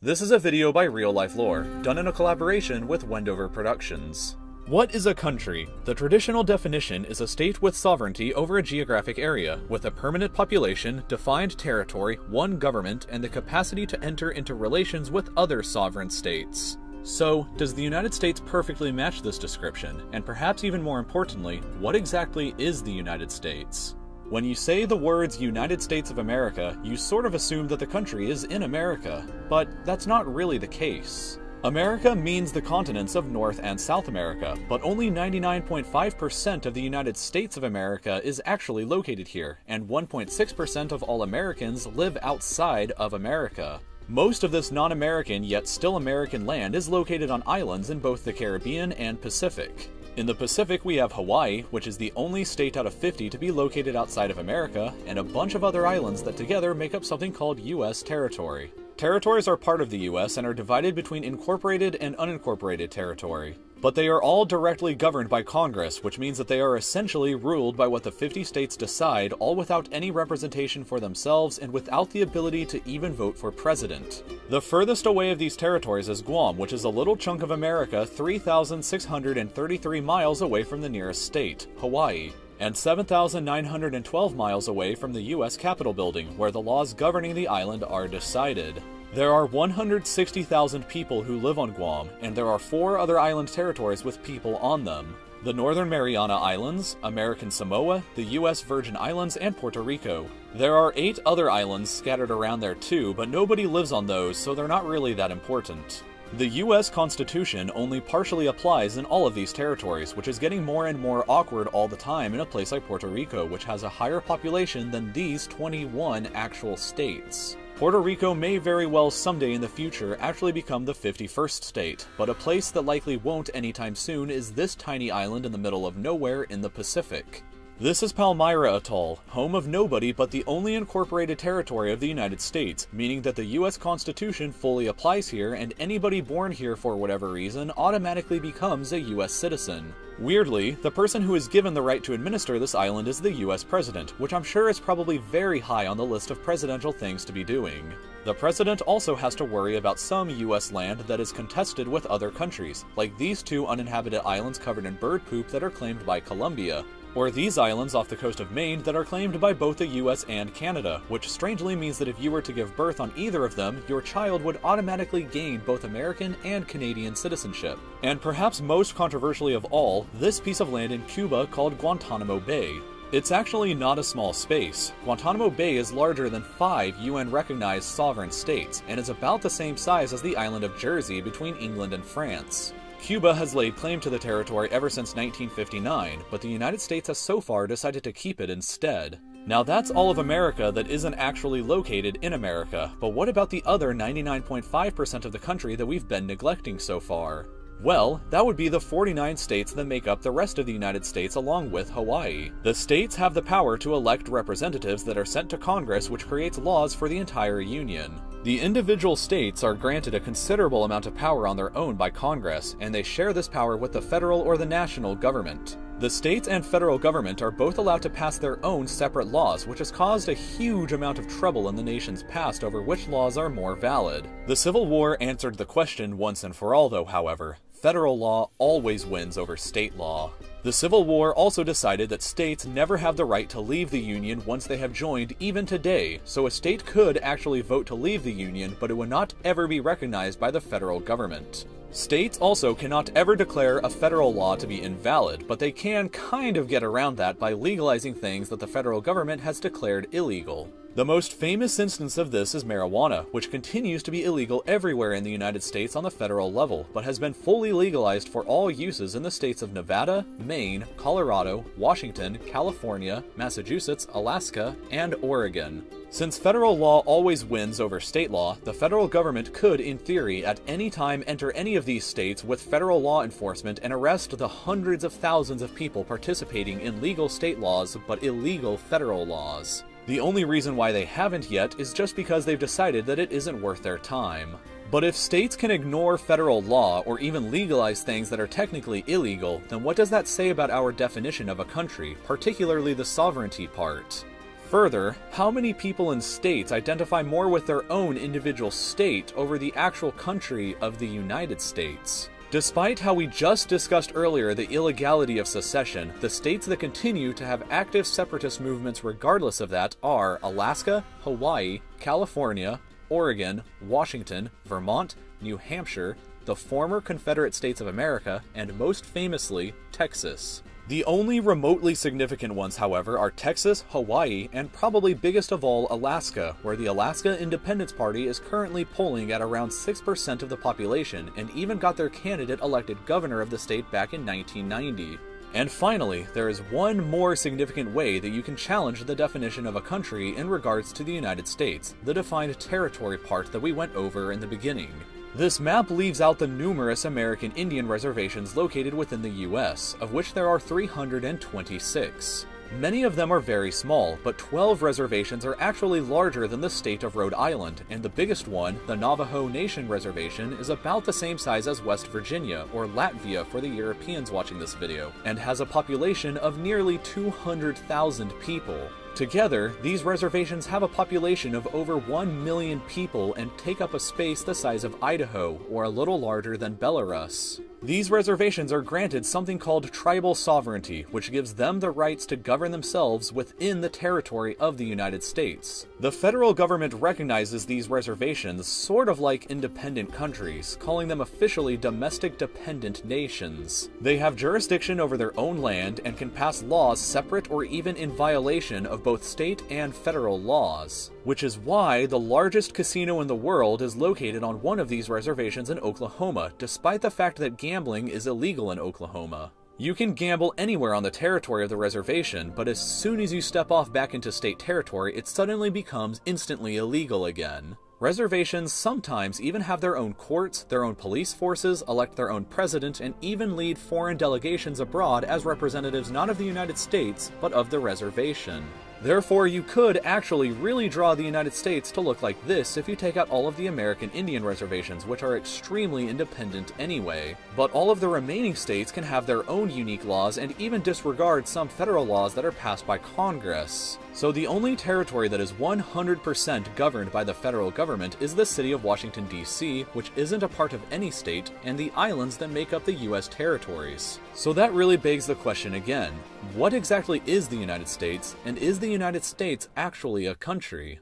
This is a video by Real Life Lore, done in a collaboration with Wendover Productions. What is a country? The traditional definition is a state with sovereignty over a geographic area, with a permanent population, defined territory, one government, and the capacity to enter into relations with other sovereign states. So, does the United States perfectly match this description? And perhaps even more importantly, what exactly is the United States? When you say the words United States of America, you sort of assume that the country is in America, but that's not really the case. America means the continents of North and South America, but only 99.5% of the United States of America is actually located here, and 1.6% of all Americans live outside of America. Most of this non-American yet still American land is located on islands in both the Caribbean and Pacific. In the Pacific we have Hawaii, which is the only state out of 50 to be located outside of America, and a bunch of other islands that together make up something called U.S. territory. Territories are part of the U.S. and are divided between incorporated and unincorporated territory. But they are all directly governed by Congress, which means that they are essentially ruled by what the 50 states decide, all without any representation for themselves and without the ability to even vote for president. The furthest away of these territories is Guam, which is a little chunk of America 3,633 miles away from the nearest state, Hawaii, and 7,912 miles away from the U.S. Capitol building, where the laws governing the island are decided. There are 160,000 people who live on Guam, and there are 4 other island territories with people on them: the Northern Mariana Islands, American Samoa, the U.S. Virgin Islands, and Puerto Rico. There are 8 other islands scattered around there too, but nobody lives on those, so they're not really that important. The U.S. Constitution only partially applies in all of these territories, which is getting more and more awkward all the time in a place like Puerto Rico, which has a higher population than these 21 actual states. Puerto Rico may very well someday in the future actually become the 51st state, but a place that likely won't anytime soon is this tiny island in the middle of nowhere in the Pacific. This is Palmyra Atoll, home of nobody but the only incorporated territory of the United States, meaning that the U.S. Constitution fully applies here, and anybody born here for whatever reason automatically becomes a U.S. citizen. Weirdly, the person who is given the right to administer this island is the U.S. president, which I'm sure is probably very high on the list of presidential things to be doing. The president also has to worry about some U.S. land that is contested with other countries, like these 2 uninhabited islands covered in bird poop that are claimed by Colombia, or these islands off the coast of Maine that are claimed by both the US and Canada, which strangely means that if you were to give birth on either of them, your child would automatically gain both American and Canadian citizenship. And perhaps most controversially of all, this piece of land in Cuba called Guantanamo Bay. It's actually not a small space. Guantanamo Bay is larger than 5 UN-recognized sovereign states, and is about the same size as the island of Jersey between England and France. Cuba has laid claim to the territory ever since 1959, but the United States has so far decided to keep it instead. Now that's all of America that isn't actually located in America, but what about the other 99.5% of the country that we've been neglecting so far? Well, that would be the 49 states that make up the rest of the United States along with Hawaii. The states have the power to elect representatives that are sent to Congress, which creates laws for the entire Union. The individual states are granted a considerable amount of power on their own by Congress, and they share this power with the federal or the national government. The states and federal government are both allowed to pass their own separate laws, which has caused a huge amount of trouble in the nation's past over which laws are more valid. The Civil War answered the question once and for all though, however. Federal law always wins over state law. The Civil War also decided that states never have the right to leave the Union once they have joined, even today, so a state could actually vote to leave the Union, but it would not ever be recognized by the federal government. States also cannot ever declare a federal law to be invalid, but they can kind of get around that by legalizing things that the federal government has declared illegal. The most famous instance of this is marijuana, which continues to be illegal everywhere in the United States on the federal level, but has been fully legalized for all uses in the states of Nevada, Maine, Colorado, Washington, California, Massachusetts, Alaska, and Oregon. Since federal law always wins over state law, the federal government could, in theory, at any time enter any of these states with federal law enforcement and arrest the hundreds of thousands of people participating in legal state laws but illegal federal laws. The only reason why they haven't yet is just because they've decided that it isn't worth their time. But if states can ignore federal law or even legalize things that are technically illegal, then what does that say about our definition of a country, particularly the sovereignty part? Further, how many people in states identify more with their own individual state over the actual country of the United States? Despite how we just discussed earlier the illegality of secession, the states that continue to have active separatist movements regardless of that are Alaska, Hawaii, California, Oregon, Washington, Vermont, New Hampshire, the former Confederate States of America, and most famously, Texas. The only remotely significant ones, however, are Texas, Hawaii, and probably biggest of all, Alaska, where the Alaska Independence Party is currently polling at around 6% of the population, and even got their candidate elected governor of the state back in 1990. And finally, there is one more significant way that you can challenge the definition of a country in regards to the United States, the defined territory part that we went over in the beginning. This map leaves out the numerous American Indian reservations located within the US, of which there are 326. Many of them are very small, but 12 reservations are actually larger than the state of Rhode Island, and the biggest one, the Navajo Nation Reservation, is about the same size as West Virginia, or Latvia for the Europeans watching this video, and has a population of nearly 200,000 people. Together, these reservations have a population of over 1 million people and take up a space the size of Idaho, or a little larger than Belarus. These reservations are granted something called tribal sovereignty, which gives them the rights to govern themselves within the territory of the United States. The federal government recognizes these reservations sort of like independent countries, calling them officially domestic dependent nations. They have jurisdiction over their own land and can pass laws separate or even in violation of both state and federal laws, which is why the largest casino in the world is located on one of these reservations in Oklahoma, despite the fact that gambling is illegal in Oklahoma. You can gamble anywhere on the territory of the reservation, but as soon as you step off back into state territory, it suddenly becomes instantly illegal again. Reservations sometimes even have their own courts, their own police forces, elect their own president, and even lead foreign delegations abroad as representatives not of the United States, but of the reservation. Therefore, you could actually really draw the United States to look like this if you take out all of the American Indian reservations, which are extremely independent anyway. But all of the remaining states can have their own unique laws and even disregard some federal laws that are passed by Congress. So the only territory that is 100% governed by the federal government is the city of Washington, D.C., which isn't a part of any state, and the islands that make up the U.S. territories. So that really begs the question again, what exactly is the United States, and is the United States actually a country?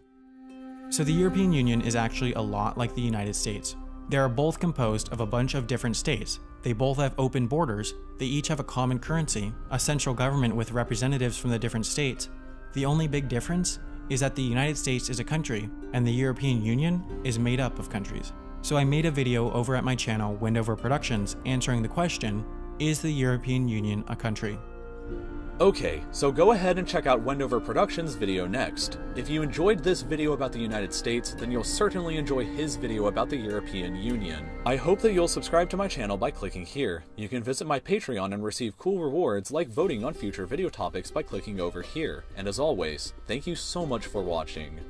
So the European Union is actually a lot like the United States. They are both composed of a bunch of different states. They both have open borders, they each have a common currency, a central government with representatives from the different states. The only big difference is that the United States is a country, and the European Union is made up of countries. So I made a video over at my channel, Wendover Productions, answering the question, is the European Union a country? Okay, so go ahead and check out Wendover Productions' video next. If you enjoyed this video about the United States, then you'll certainly enjoy his video about the European Union. I hope that you'll subscribe to my channel by clicking here. You can visit my Patreon and receive cool rewards like voting on future video topics by clicking over here. And as always, thank you so much for watching.